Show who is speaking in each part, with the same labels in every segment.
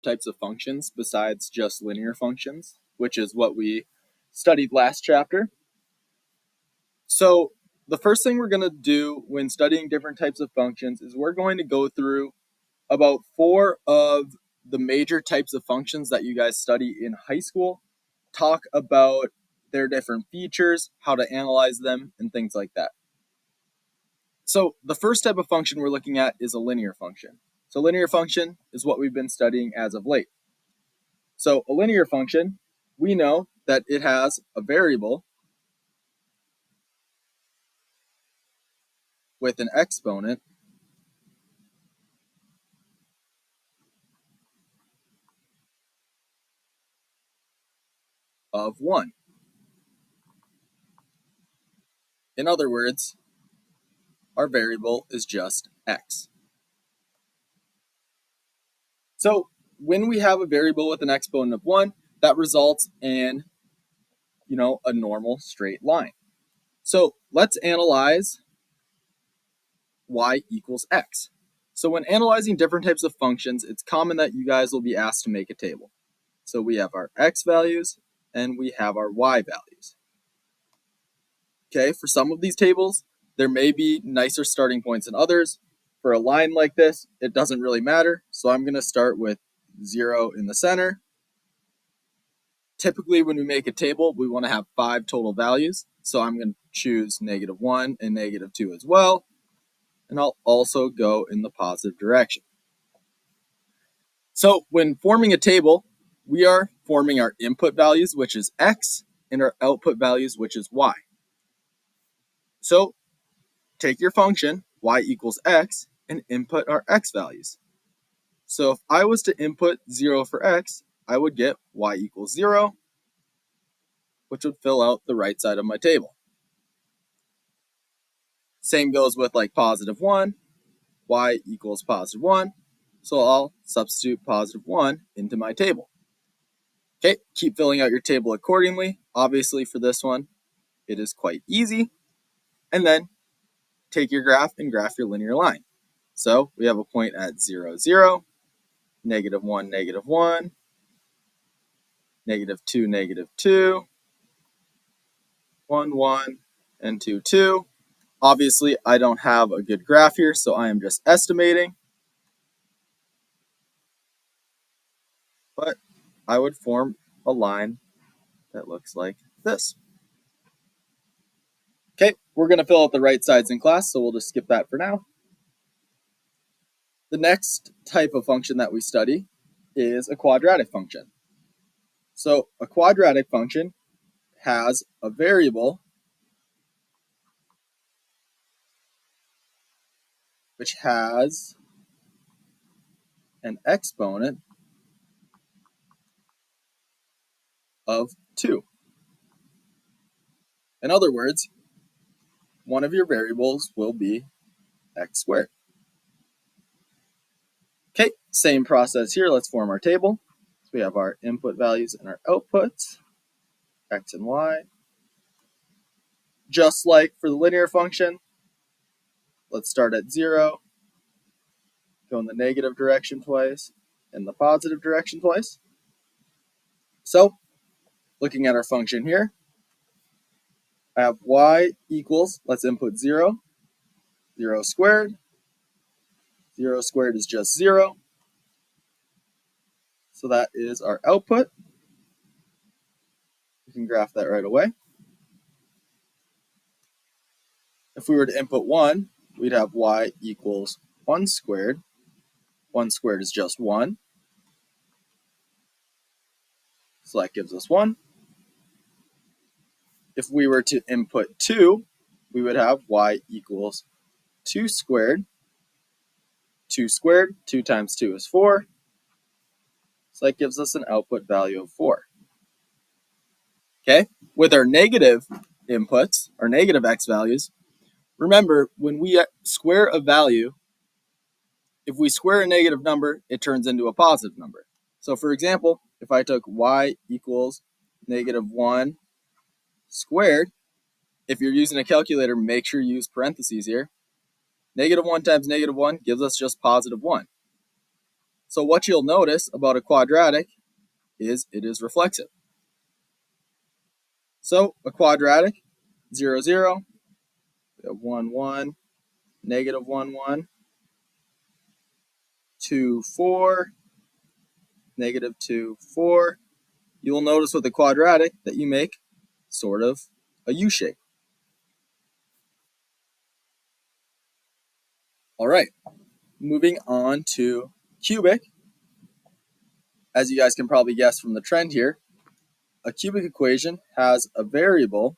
Speaker 1: types of functions besides just linear functions, which is what we studied last chapter. So the first thing we're going to do when studying different types of functions is we're going to go through about 4 of the major types of functions that you guys study in high school, talk about their different features, how to analyze them, and things like that. So the first type of function we're looking at is a linear function. So linear function is what we've been studying as of late. So a linear function, we know that it has a variable with an exponent of 1. In other words, our variable is just x. So when we have a variable with an exponent of 1, that results in, a normal straight line. So let's analyze y equals x. So when analyzing different types of functions, it's common that you guys will be asked to make a table. So we have our x values and we have our y values. Okay, for some of these tables, there may be nicer starting points than others. For a line like this, it doesn't really matter. So I'm going to start with 0 in the center. Typically, when we make a table, we want to have 5 total values. So I'm going to choose -1 and -2 as well. And I'll also go in the positive direction. So when forming a table, we are forming our input values, which is x, and our output values, which is y. So take your function, y equals x, and input our x values. So if I was to input 0 for x, I would get y equals 0, which would fill out the right side of my table. Same goes with like +1, y equals +1. So I'll substitute +1 into my table. Okay, keep filling out your table accordingly. Obviously for this one, it is quite easy. And then take your graph and graph your linear line. So we have a point at 0, 0, -1, -1, -2, -2, 1, 1, and 2, 2. Obviously, I don't have a good graph here, so I am just estimating. But I would form a line that looks like this. Okay, we're going to fill out the right sides in class, so we'll just skip that for now. The next type of function that we study is a quadratic function. So a quadratic function has a variable which has an exponent of 2. In other words, one of your variables will be x squared. Okay, same process here. Let's form our table. So we have our input values and our outputs, x and y. Just like for the linear function, let's start at 0, go in the negative direction twice, and the positive direction twice. So, looking at our function here, I have y equals, let's input 0, 0 squared. 0 squared is just 0. So that is our output. We can graph that right away. If we were to input 1, we'd have y equals 1 squared. 1 squared is just 1. So that gives us 1. If we were to input 2, we would have y equals 2 squared. 2 squared, 2 times 2 is 4. So that gives us an output value of 4. Okay, with our negative inputs, our negative x values, remember when we square a value, if we square a negative number, it turns into a positive number. So for example, if I took y equals -1 squared, if you're using a calculator, make sure you use parentheses here. -1 times -1 gives us just +1. So what you'll notice about a quadratic is it is reflexive. So a quadratic, 0, 0, 1, 1, negative 1, 1, 2, 4, negative 2, 4. You will notice with a quadratic that you make sort of a U shape. All right, moving on to cubic. As you guys can probably guess from the trend here, a cubic equation has a variable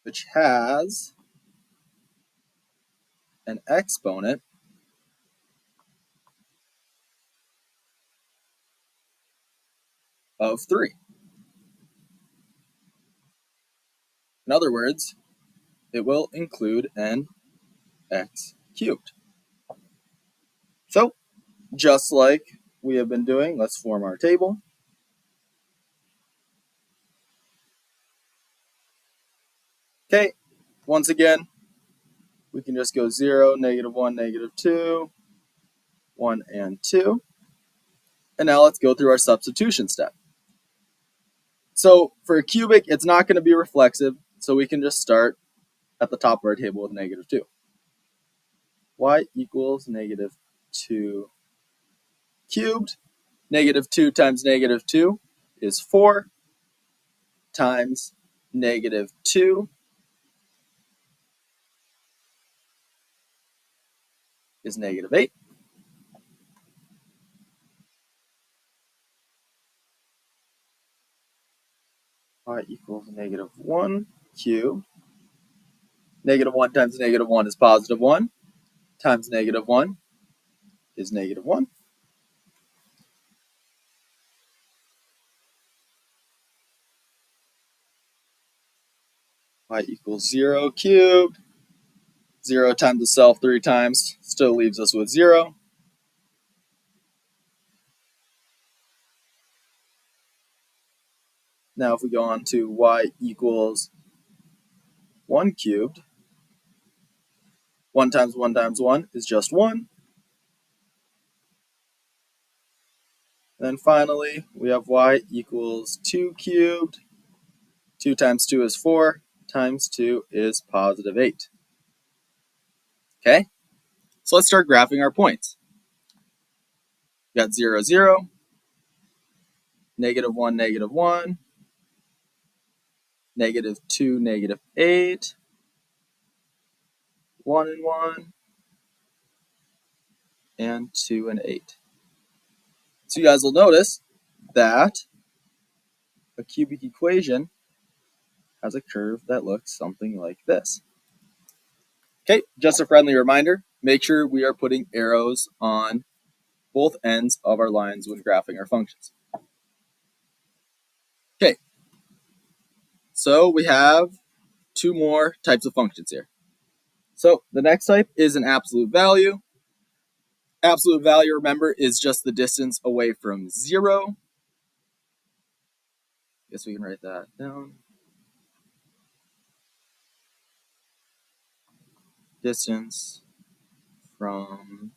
Speaker 1: which has an exponent of 3. In other words, it will include an x cubed. So, just like we have been doing, let's form our table. Okay, once again, we can just go 0, negative 1, negative 2, 1, and 2. And now let's go through our substitution step. So for a cubic, it's not going to be reflexive, so we can just start at the top of our table with negative 2. Y equals negative 2 cubed. Negative 2 times negative 2 is 4 times negative 2 is negative 8. Y equals negative 1 cubed. Negative 1 times negative 1 is positive 1 times negative 1 is negative 1. Y equals 0 cubed. 0 times itself 3 times still leaves us with 0. Now if we go on to y equals 1 cubed, 1 times 1 times 1 is just 1. Then finally, we have y equals 2 cubed. 2 times 2 is 4, times 2 is positive 8. Okay, so let's start graphing our points. We got 0, 0, negative 1, negative 1, negative 2, negative 8, 1 and 1, and 2 and 8. So you guys will notice that a cubic equation has a curve that looks something like this. Okay, just a friendly reminder, make sure we are putting arrows on both ends of our lines when graphing our functions. Okay, so we have 2 more types of functions here. So the next type is an absolute value. Absolute value, remember, is just the distance away from 0. Guess we can write that down. Distance from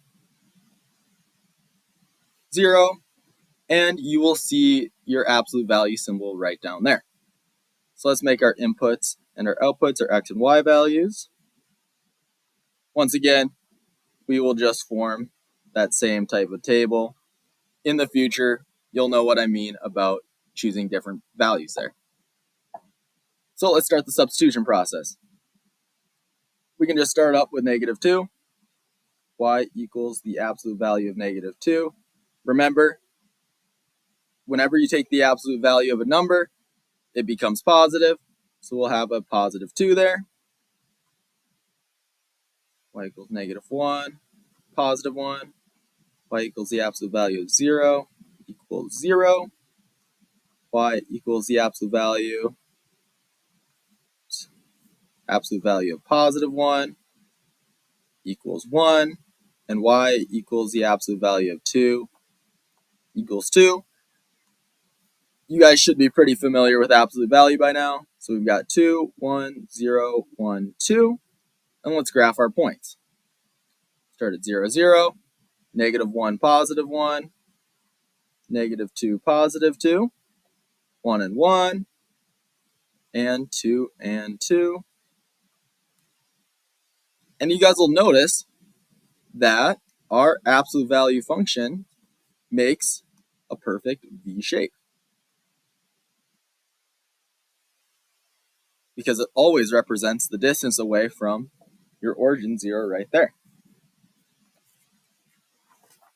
Speaker 1: 0, and you will see your absolute value symbol right down there. So let's make our inputs and our outputs our x and y values. Once again, we will just form that same type of table. In the future, you'll know what I mean about choosing different values there. So let's start the substitution process. We can just start up with negative 2. Y equals the absolute value of negative 2. Remember, whenever you take the absolute value of a number, it becomes positive. So we'll have a positive 2 there. Y equals negative 1, positive 1. Y equals the absolute value of 0 equals 0. Y equals the absolute value of positive 1 equals 1. And y equals the absolute value of 2 equals 2. You guys should be pretty familiar with absolute value by now. So we've got 2, 1, 0, 1, 2. And let's graph our points. Start at 0, 0, -1, +1, -2, +2, 1 and 1, and 2 and 2. And you guys will notice that our absolute value function makes a perfect V shape, because it always represents the distance away from your origin 0 right there.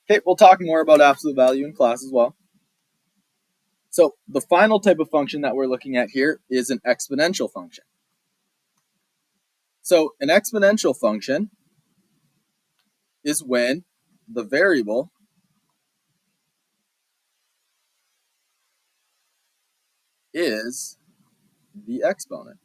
Speaker 1: Okay, we'll talk more about absolute value in class as well. So the final type of function that we're looking at here is an exponential function. So an exponential function is when the variable is the exponent.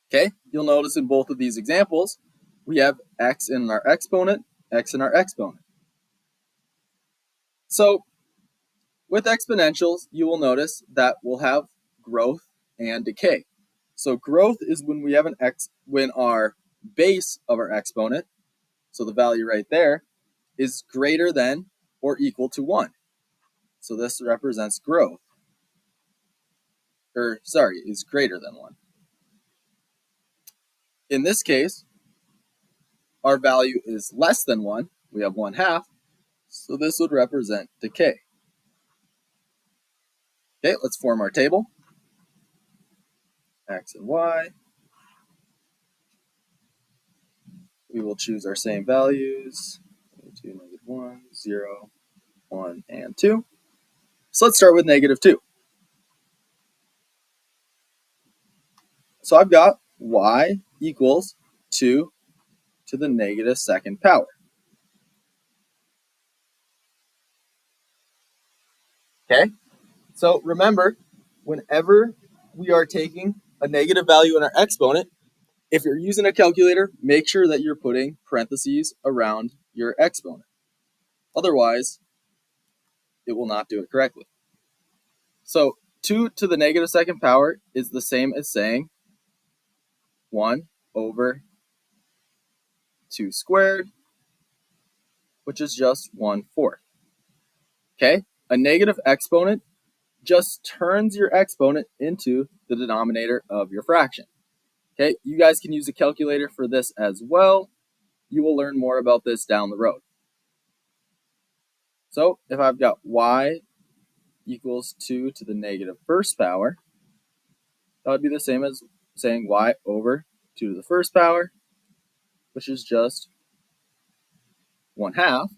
Speaker 1: Okay, you'll notice in both of these examples, we have x in our exponent, x in our exponent. So with exponentials, you will notice that we'll have growth and decay. So growth is when we have when our base of our exponent, so the value right there, is greater than or equal to 1. So this represents growth. Is greater than 1. In this case, our value is less than 1. We have 1/2. So this would represent decay. Okay, let's form our table. X and Y. We will choose our same values. 2, -1, 0, 1, and 2. So let's start with -2. So I've got y equals 2 to the -2nd power. Okay, so remember, whenever we are taking a negative value in our exponent, if you're using a calculator, make sure that you're putting parentheses around your exponent. Otherwise, it will not do it correctly. So 2 to the -2nd power is the same as saying 1 over 2 squared, which is just 1/4. Okay, a negative exponent just turns your exponent into the denominator of your fraction. Okay, you guys can use a calculator for this as well. You will learn more about this down the road. So if I've got y equals 2 to the -1st power, that would be the same as saying y over 2 to the 1st power, which is just 1/2.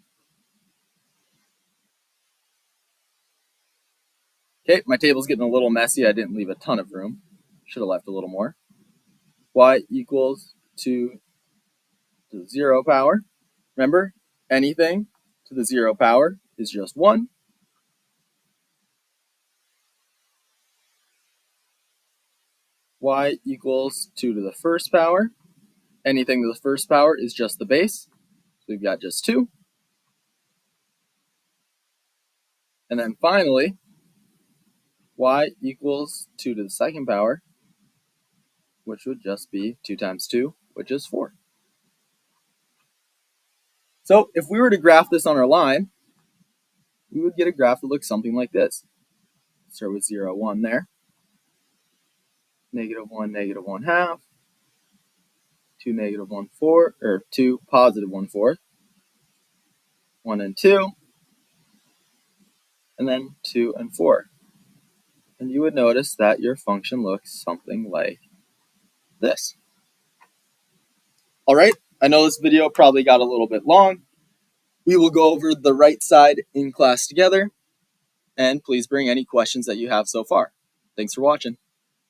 Speaker 1: Okay, my table's getting a little messy. I didn't leave a ton of room. Should have left a little more. Y equals 2 to the 0 power. Remember, anything to the 0 power is just 1. Y equals 2 to the 1st power. Anything to the 1st power is just the base. So we've got just 2. And then finally, y equals 2 to the 2nd power, which would just be 2 times 2, which is 4. So if we were to graph this on our line, we would get a graph that looks something like this. Start with 0, 1 there. -1, -1/2. 2, -1/4, or 2, +1/4. 1 and 2. And then 2 and 4. And you would notice that your function looks something like this. All right, I know this video probably got a little bit long. We will go over the right side in class together, and please bring any questions that you have so far. Thanks for watching.